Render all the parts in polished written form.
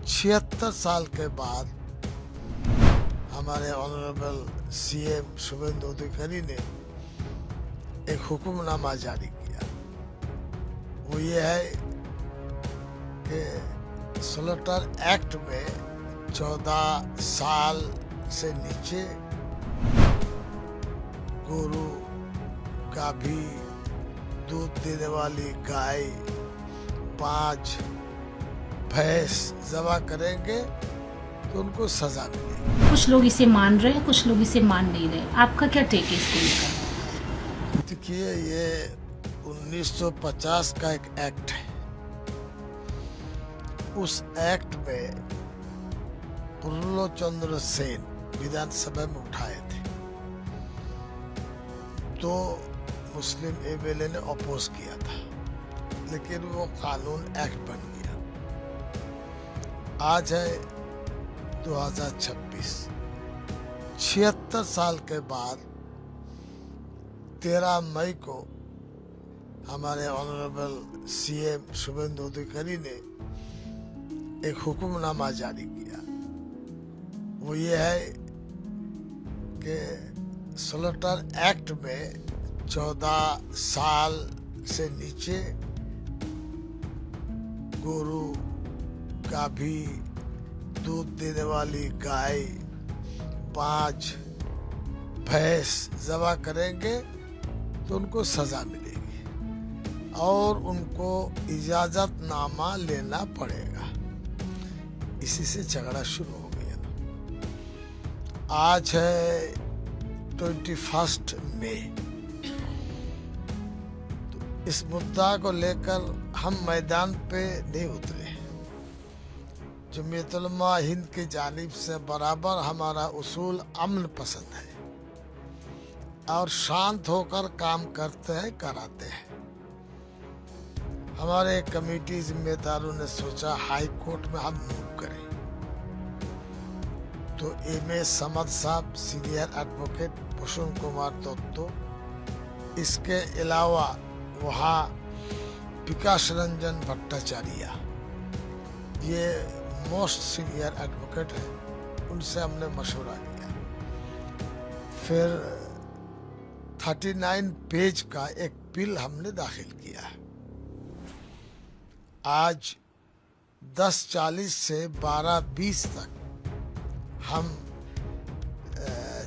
76 साल के बाद हमारे ऑनरेबल सीएम शुभेंदु अधिकारी ने एक हुक्मनामा जारी किया। वो ये है कि स्लॉटर एक्ट में 14 साल से नीचे गोरू का भी दूध देने वाली गाय 5 भैंस ज़बह करेंगे तो उनको सजा मिलेगी। कुछ लोग इसे मान रहे हैं, कुछ लोग इसे मान नहीं रहे। आपका क्या टेक है इसको लेकर? देखिए, ये 1950 का एक एक्ट है। उस एक्ट में पुरलो चंद्र सेन विधानसभा में उठाए थे, तो मुस्लिम एमएलए ने अपोज किया था, लेकिन वो कानून एक्ट बन गया। आज है 2026, 76 साल के बाद 13 मई को हमारे ऑनरेबल सीएम शुभेंदु अधिकारी ने एक हुक्मनामा जारी किया। वो ये है कि स्लॉटर एक्ट में 14 साल से नीचे गोरू का भी दूध देने वाली गाय 5 भैंस ज़बह करेंगे तो उनको सजा मिलेगी और उनको इजाजतनामा लेना पड़ेगा। इसी से झगड़ा शुरू हो गया। आज है 21 मई। तो इस मुद्दा को लेकर हम मैदान पे नहीं उतरे। जमीयत उलमा हिंद की जानिब से बराबर हमारा उसूल अमन पसंद है और शांत होकर काम करते हैं, कराते हैं। हमारे कमेटी जिम्मेदारों ने सोचा हाई कोर्ट में हम मूव करें, तो एमए समद साहब सीनियर एडवोकेट भूषण कुमार दत्तो, इसके अलावा वहाँ विकास रंजन भट्टाचार्य, ये मोस्ट सीनियर एडवोकेट है, उनसे हमने मशवरा किया। फिर 39 पेज का एक बिल हमने दाखिल किया। आज 10:40 से 12:20 तक हम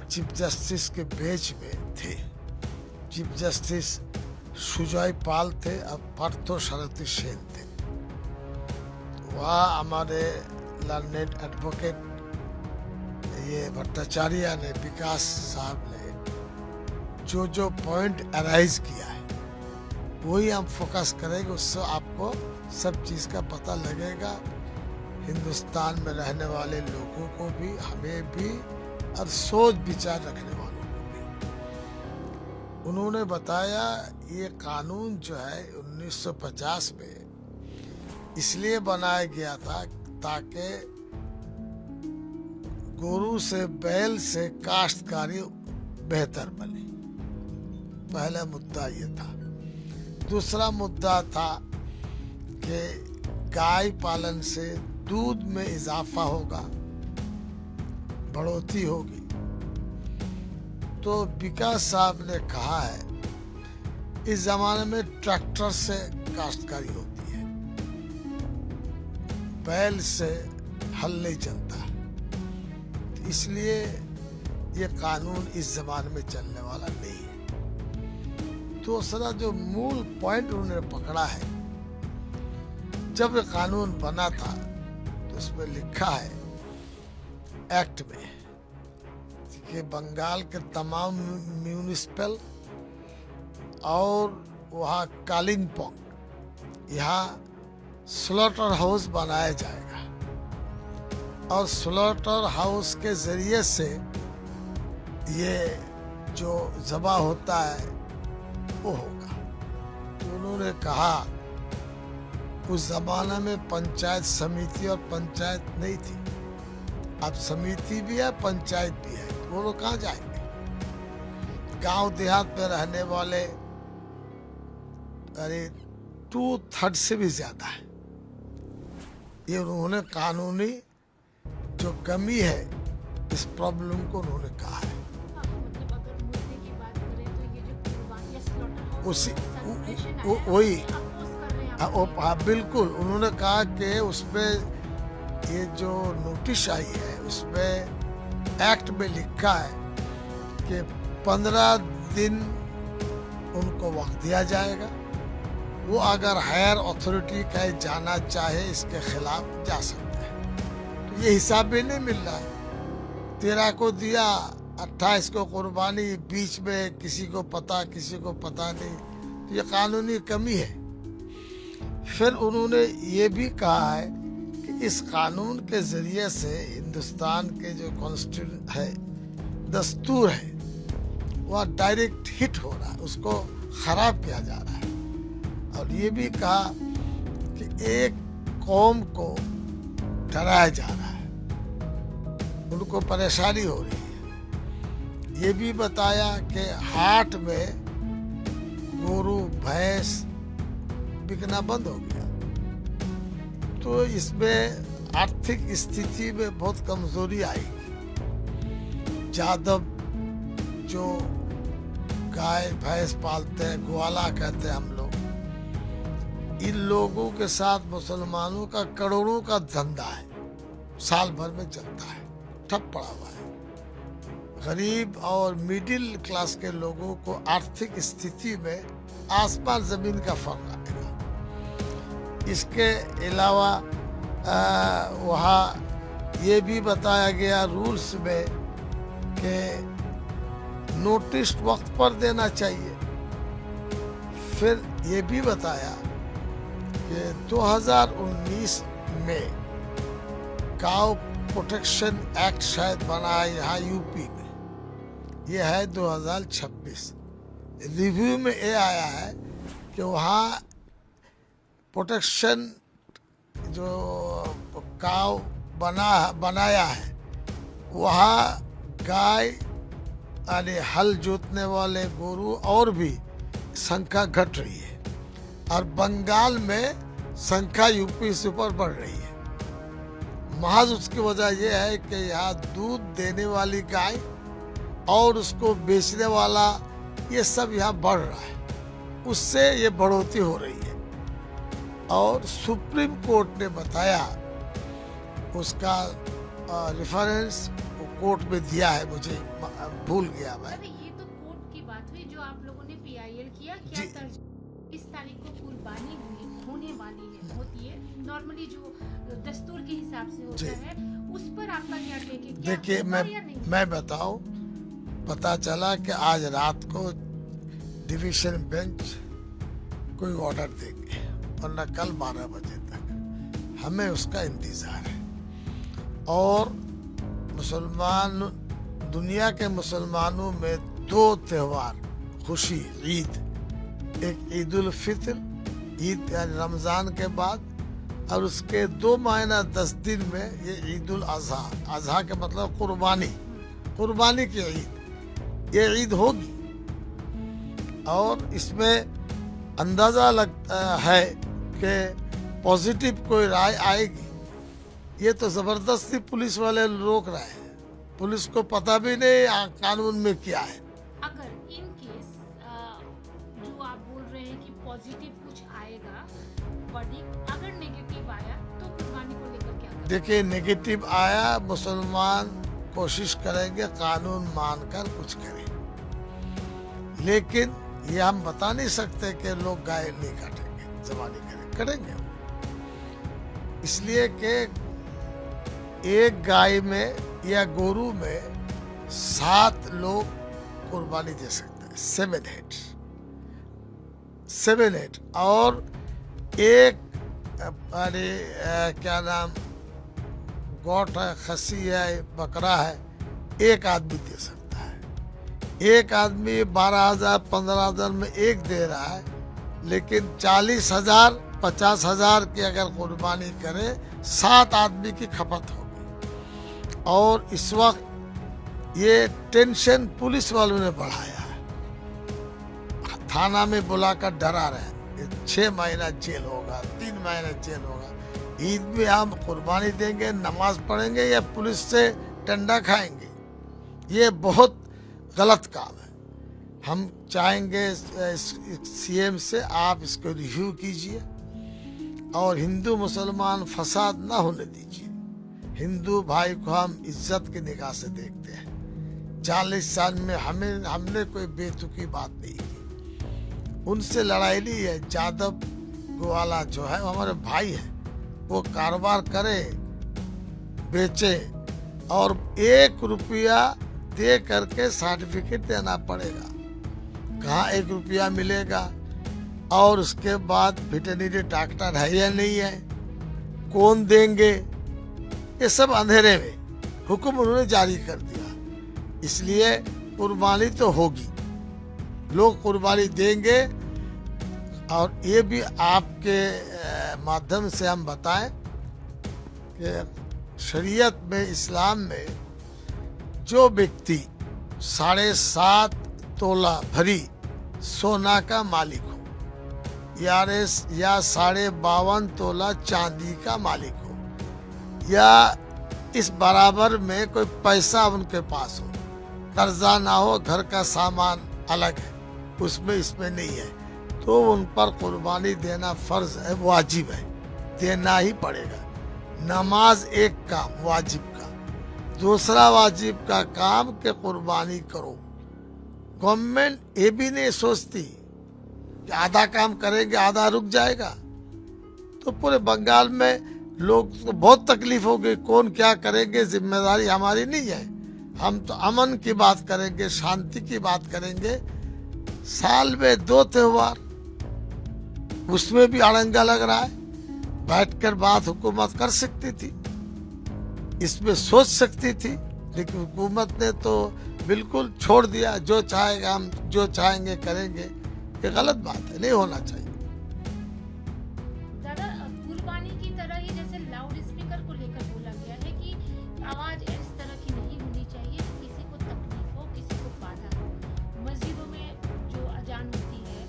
चीफ जस्टिस के बेंच में थे। चीफ जस्टिस सुजय पाल थे और पार्थो सारथी सेन थे। वहाँ हमारे लर्नेड एडवोकेट ये भट्टाचार्य ने, विकास साहब ने जो पॉइंट अराइज किया है वही हम फोकस करेंगे। उससे आपको सब चीज़ का पता लगेगा, हिंदुस्तान में रहने वाले लोगों को भी, हमें भी और सोच विचार रखने वालों को भी। उन्होंने बताया ये कानून जो है 1950 में इसलिए बनाया गया था ताकि गोरू से, बैल से काश्तकारी बेहतर बने। पहला मुद्दा ये था। दूसरा मुद्दा था कि गाय पालन से दूध में इजाफा होगा, बढ़ोतरी होगी। तो विकास साहब ने कहा है इस जमाने में ट्रैक्टर से काश्तकारी होती है, बैल से हल नहीं चलता, इसलिए ये कानून इस जमाने में चलने वाला नहीं है। दूसरा जो मूल पॉइंट उन्होंने पकड़ा है, जब ये कानून बना था तो उसमें लिखा है एक्ट में कि बंगाल के तमाम म्यूनिसिपल और वहाँ कालिम्पोंग, यहाँ स्लॉटर हाउस बनाया जाएगा और स्लॉटर हाउस के जरिए से ये जो ज़बह होता है वो होगा। तो उन्होंने कहा उस जमाने में पंचायत समिति और पंचायत नहीं थी, अब समिति भी है, पंचायत भी है, तो वो लोग कहाँ जाएंगे? गांव देहात में रहने वाले अरे 2/3 से भी ज्यादा है। ये उन्होंने कानूनी जो कमी है इस प्रॉब्लम को उन्होंने कहा है। मतलब अगर मुद्दे की बात करें तो ये जो कुर्बानी या slaughter उसी celebration वो- है, वही उससे oppose कर रहे हैं हाँ, आप। हाँ, बिल्कुल उन्होंने कहा कि उसमें ये जो नोटिस आई है उसमें एक्ट में लिखा है कि 15 दिन उनको वक्त दिया जाएगा। वो अगर हायर अथॉरिटी कहीं जाना चाहे इसके खिलाफ जा सकते हैं। तो ये हिसाब भी नहीं मिल रहा है। 13 को दिया, 28 को कुर्बानी, बीच में किसी को पता नहीं। तो ये कानूनी कमी है। फिर उन्होंने ये भी कहा है कि इस कानून के जरिए से हिंदुस्तान के जो कॉन्स्टिट्यूशन है, दस्तूर है, वह डायरेक्ट हिट हो रहा है, उसको खराब किया जा रहा है। और ये भी कहा कि एक कौम को डराया जा रहा है, उनको परेशानी हो रही है। ये भी बताया कि हाट में गोरू भैंस बिकना बंद हो गया, तो इसमें आर्थिक स्थिति में बहुत कमजोरी आएगी। जादव जो गाय भैंस पालते हैं, ग्वाला कहते हैं हम लोग, इन लोगों के साथ मुसलमानों का करोड़ों का धंधा है, साल भर में चलता है, ठप पड़ा हुआ है। गरीब और मिडिल क्लास के लोगों को आर्थिक स्थिति में आसमान जमीन का फर्क आएगा। इसके अलावा वहाँ ये भी बताया गया रूल्स में कि नोटिस वक्त पर देना चाहिए। फिर ये भी बताया कि 2019 में काउ प्रोटेक्शन एक्ट शायद बना है यहाँ यूपी में, ये है 2026। रिव्यू में ये आया है कि वहाँ प्रोटेक्शन जो काउ बनाया है, वहाँ गाय यानी हल जोतने वाले गोरू और भी संख्या घट रही है, और बंगाल में संख्या यूपी से ऊपर बढ़ रही है। महज उसकी वजह यह है कि यहाँ दूध देने वाली गाय और उसको बेचने वाला ये सब यहाँ बढ़ रहा है, उससे ये बढ़ोतरी हो रही है। और सुप्रीम कोर्ट ने बताया, उसका रेफरेंस कोर्ट में दिया है, मुझे भूल गया मैं। अरे ये तो कोर्ट की बात हुई जो आप लोगों ने पीआईएल किया, क्या जी। इस तारीख को कुर्बानी होने वाली है, होती है नॉर्मली जो दस्तूर के हिसाब से जी। होता है, उस पर आपका क्या टेक है? क्या देखिए होगा या नहीं? मैं बताऊं, पता चला कि आज रात को डिवीजन बेंच कोई ऑर्डर देंगे, वरना कल 12 बजे तक हमें उसका इंतजार है। और मुसलमान दुनिया के मुसलमानों में 2 त्योहार खुशी, ईद, एक ईद उल फित्र, ईद यानी रमजान के बाद, और उसके 2 महीना 10 दिन में ये ईद उल अजहा, अजहा के मतलब कुर्बानी की ईद, ये ईद होगी। और इसमें अंदाजा लगता है कि पॉजिटिव कोई राय आएगी। ये तो जबरदस्ती पुलिस वाले रोक रहे हैं, पुलिस को पता भी नहीं कानून में क्या है। अगर इन केस जो आप बोल रहे हैं कि पॉजिटिव कुछ आएगा, वर्डिक्ट अगर नेगेटिव आया तो कुर्बानी को लेकर क्या करें? देखिए, नेगेटिव आया, मुसलमान कोशिश करेंगे कानून मानकर कुछ करें, लेकिन ये हम बता नहीं सकते कि लोग गाय नहीं काटेंगे, जबानी करेंगे। इसलिए कि एक गाय में या गोरू में 7 लोग कुर्बानी दे सकते हैं, 7 हेड, और एक क्या नाम गोट है, खसी है, बकरा है, एक आदमी दे सकता है। एक आदमी 12,000 15,000 में एक दे रहा है, लेकिन 40,000 50,000 की अगर कुर्बानी करे, 7 आदमी की खपत होगी। और इस वक्त ये टेंशन पुलिस वालों ने बढ़ाया है, थाना में बुलाकर डरा रहे हैं, 6 महीना जेल होगा, 3 महीना जेल होगा। ईद में हम कुर्बानी देंगे, नमाज पढ़ेंगे या पुलिस से डंडा खाएंगे? ये बहुत गलत काम है। हम चाहेंगे सीएम से आप इसको रिव्यू कीजिए और हिंदू मुसलमान फसाद ना होने दीजिए। हिंदू भाई को हम इज्जत की निगाह से देखते हैं। 40 साल में हमने कोई बेतुकी बात नहीं की, उनसे लड़ाई नहीं है। जादव गोवाला जो है हमारे भाई है, वो कारोबार करे, बेचे और 1 रुपया दे करके सर्टिफिकेट देना पड़ेगा। कहाँ 1 रुपया मिलेगा? और उसके बाद वेटरनरी डॉक्टर है या नहीं है, कौन देंगे? ये सब अंधेरे में हुक्म उन्होंने जारी कर दिया। इसलिए कुर्बानी तो होगी, लोग कुर्बानी देंगे। और ये भी आपके माध्यम से हम बताएं कि शरीयत में, इस्लाम में जो व्यक्ति 7.5 तोला भरी सोना का मालिक हो या 52.5 तोला चांदी का मालिक हो या इस बराबर में कोई पैसा उनके पास हो, कर्जा ना हो, घर का सामान अलग है, उसमें इसमें नहीं है, तो उन पर कुर्बानी देना फर्ज है, वाजिब है, देना ही पड़ेगा। नमाज एक काम वाजिब का, दूसरा वाजिब का काम के कुर्बानी करो। गवर्नमेंट ये भी नहीं सोचती कि आधा काम करेंगे आधा रुक जाएगा। तो पूरे बंगाल में लोग को बहुत तकलीफ होगी, कौन क्या करेंगे, जिम्मेदारी हमारी नहीं है। हम तो अमन की बात करेंगे, शांति की बात करेंगे। साल में 2 त्योहार, उसमें भी अड़ंगा लग रहा है। बैठकर बात हुकूमत कर सकती थी, इसमें सोच सकती थी, लेकिन हुकूमत ने तो बिल्कुल छोड़ दिया। जो चाहेगा हम जो चाहेंगे करेंगे, ये गलत बात है, नहीं होना चाहिए। दादा, कुर्बानी की तरह ही जैसे लाउड स्पीकर को लेकर बोला गया है कि आवाज इस तरह की नहीं होनी चाहिए कि किसी को तकलीफ हो, किसी को बाधा हो। मस्जिदों में जो अजान होती है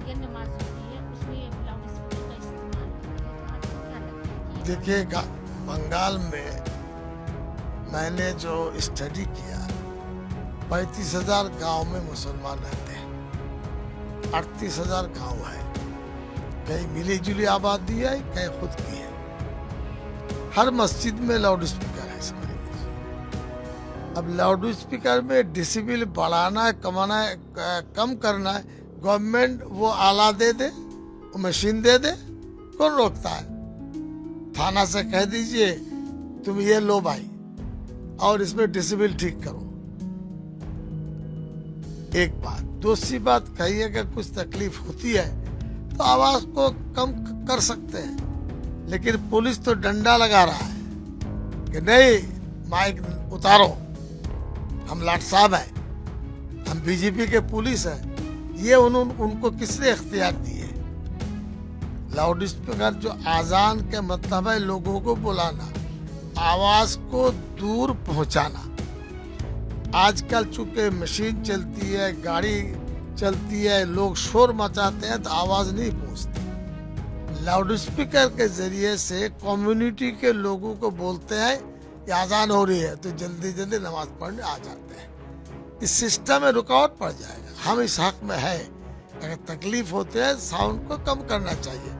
या नमाज होती है, उसमें लाउड स्पीकर का इस्तेमाल होता है। तो आपको क्या लगता है कि देखिएगा, बंगाल में मैंने जो स्टडी किया, 35,000 गांव में मुसलमान रहते हैं, 38,000 गांव है, कहीं मिली जुली आबादी है, कहीं खुद की है। हर मस्जिद में लाउड स्पीकर है, समझ लीजिए। अब लाउड स्पीकर में डिसिबल बढ़ाना है, कमाना है, कम करना है, गवर्नमेंट वो आला दे दे, वो मशीन दे दे, कौन रोकता है? थाना से कह दीजिए तुम ये लो भाई और इसमें डिसिबल ठीक करो। एक बात। दूसरी बात, कहिए कि कुछ तकलीफ होती है तो आवाज को कम कर सकते हैं, लेकिन पुलिस तो डंडा लगा रहा है कि नहीं, माइक उतारो, हम लाट साहब हैं, हम बीजेपी के पुलिस हैं। ये उनको किसने इख्तियार दिए? लाउड स्पीकर जो आजान के मतलब है लोगों को बुलाना, आवाज को दूर पहुंचाना। आजकल चूंकि मशीन चलती है, गाड़ी चलती है, लोग शोर मचाते हैं तो आवाज नहीं पहुंचती। लाउड स्पीकर के जरिए से कम्युनिटी के लोगों को बोलते हैं कि आजान हो रही है, तो जल्दी जल्दी नमाज पढ़ने आ जाते हैं। इस सिस्टम में रुकावट पड़ जाएगा। हम इस हक में है, अगर तकलीफ होते है साउंड को कम करना चाहिए,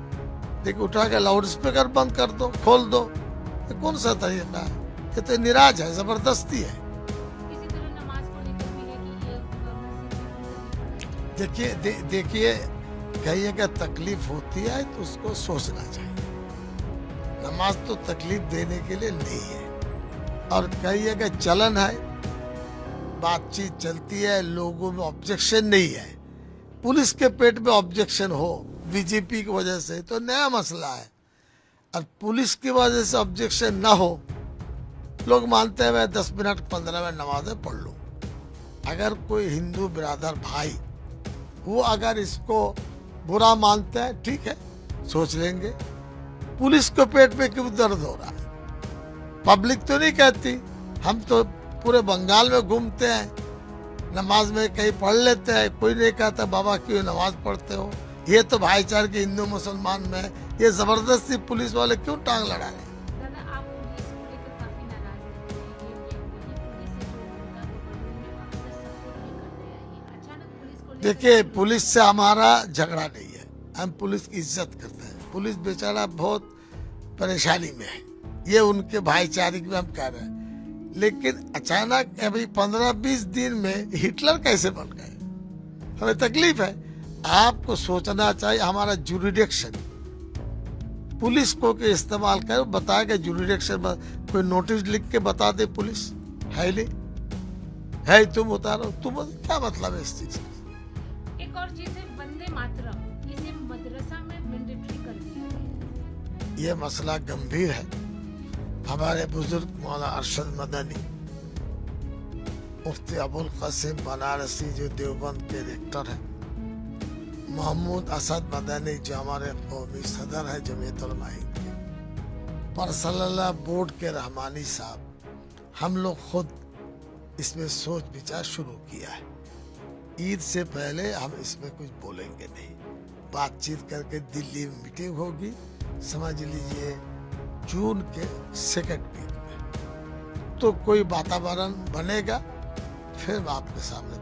लेकिन उठा के लाउड स्पीकर बंद कर दो, खोल दो, ये कौन सा तरीका है? ये तो निराज है, जबरदस्ती है। किसी तरह नमाज को लेकर भी है कि ये देखिए कहिए कि तकलीफ होती है तो उसको सोचना चाहिए। नमाज तो तकलीफ देने के लिए नहीं है। और कहिए कि चलन है, बातचीत चलती है, लोगों में ऑब्जेक्शन नहीं है। पुलिस के पेट में ऑब्जेक्शन हो बीजेपी की वजह से तो नया मसला है, और पुलिस की वजह से ऑब्जेक्शन ना हो, लोग मानते हैं मैं 10 मिनट 15 मिनट नमाजें पढ़ लूँ। अगर कोई हिंदू बिरादर भाई वो अगर इसको बुरा मानते हैं, ठीक है, सोच लेंगे। पुलिस को पेट में क्यों दर्द हो रहा है? पब्लिक तो नहीं कहती। हम तो पूरे बंगाल में घूमते हैं, नमाज में कहीं पढ़ लेते हैं, कोई नहीं कहता बाबा क्यों नमाज पढ़ते हो, ये तो भाईचारे के हिंदू मुसलमान में है। ये जबरदस्ती पुलिस वाले क्यों टांग लड़ा रहे हैं? दादा, आप पुलिस को लेकर काफी नाराज रहते हैं। ये वही पुलिस है जो उनका अक्सर सपोर्ट नहीं करते हैं। ये अचानक पुलिस को लेकर देखिए, पुलिस से हमारा झगड़ा नहीं है, हम पुलिस की इज्जत करते हैं। पुलिस बेचारा बहुत परेशानी में है, ये उनके भाईचारे में हम कह रहे हैं। लेकिन अचानक अभी 15-20 दिन में हिटलर कैसे बन गए, हमें तकलीफ है। आपको सोचना चाहिए, हमारा जुरिडिक्शन पुलिस को के इस्तेमाल कर बताया गया। जुरिडिक्शन में कोई नोटिस लिख के बता दे, पुलिस है नहीं है, तुम उतारो, तुम क्या मतलब है इस चीज का? एक और चीज है, वंदे मातरम, इसे मदरसा में मैंडेटरी कर दिया गया है। ये मसला गंभीर है। हमारे बुजुर्ग मौलाना अरशद मदनी, मुफ्ती अबुल कासिम बनारसी जो देवबंद के रेक्टर हैं, महमूद असद मदनी जो हमारे कौमी सदर है जमीयत उलमा हिंद के, परसल्ला बोर्ड के रहमानी साहब, हम लोग खुद इसमें सोच विचार शुरू किया है। ईद से पहले हम इसमें कुछ बोलेंगे नहीं, बातचीत करके दिल्ली में मीटिंग होगी, समझ लीजिए जून के 2nd वीक में, तो कोई वातावरण बनेगा, फिर आपके सामने